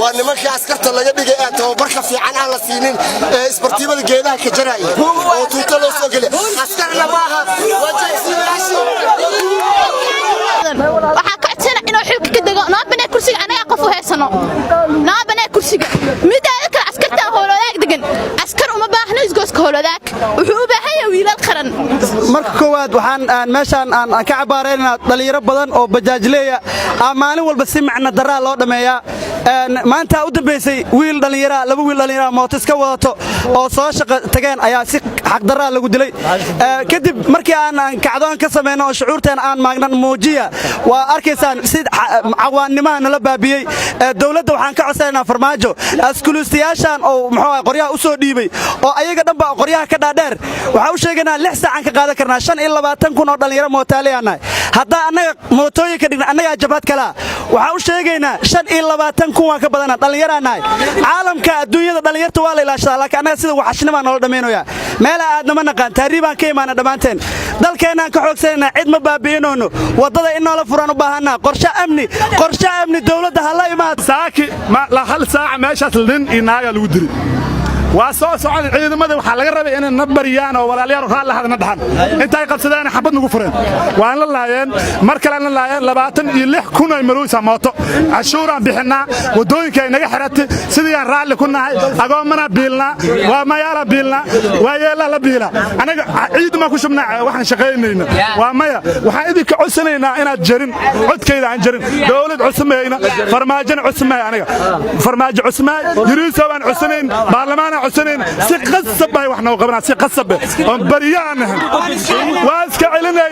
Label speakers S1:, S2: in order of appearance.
S1: ونمشي عسكرت الله يبي جاء وبركة في عن على سنين إسبرتيبة الجيدة كجراي وتوتلو سجله عسكرنا معها
S2: waxaa ka codsanaa inuu xilka ka dago naabana kursiga anaga qof u heesano naabana kursiga midaada kala askarta howladaag degan askar uma baahna isgooska howladaag wuxuu u baahan yahay wiilal qaran
S3: marka koowaad waxaan meeshan aan ka cabaareynaa dhalinyaro badan oo bajaajleeya maalin walba si macna daraa loo dhameeyaa maanta u dambeysay wiil dhalinyaro laba wiil dhalinyaro mootis ka wadato oo soo shaqo tageen ayaa si xaq daraa lagu dilay kadib markii aan kacdoon ka sameeyno oo shucuurteen aan maagnan muujiya waa arkaysaan si cawaanimaha nala baabiyey dawladda waxaan ka codsanaynaa farmaajo askuluustiyaashan oo muxuu qoryaha u soo dhiibay oo ayaga dhanba qoryaha ka dhaadheer waxaan u sheegaynaa 6 saacan ka qaadan karnaa 25 kun oo dhalinyaro mootaaleeyana hadda annaga mootooyinka dhigna annaga jabhad kala waxaan u sheegaynaa 25 kun waa ka badan dhalinyaranahay caalamka adduunyada dhalinyarta waa la ilaashadaa laakiin annaga sida waxashnimo noo dhameynaya meel aad ma naqaan taariibaan ka imaana dhamaanteen dalkeena ka xoogsanayna cid ma baabiinoono wadada in noola furan u baahanaa qorshe amni dawladda hala imaad
S4: saaki la hal saac meeshaas lin inaaga lagu diri waa soo socon ciidamada waxa laga rabay inay nabariyaan oo walaalayaal raal la hadna dhaxan intay qabsadeen xabad nagu fureen waan la laayeen mar kale la laayeen 26 kun ay maruusa mooto cashuuraan bixinaa wadooyinka inaga xiratay sidii aan raali ku nahay agoomana biilna waa mayaala biilna waa yeela la biila anaga ciidama ku shubnaa waxaan shaqeynayna waa maya waxaan idinka codsanaynaa inaad jarin codkayda aan jarin dawlad cusmayna farmaajana cusmay aniga farmaajo cusmay yiriisaan cusnayn baarlamaanka عسنين سقصب باي وحنا وقبنا سقصب بريان واسك علينا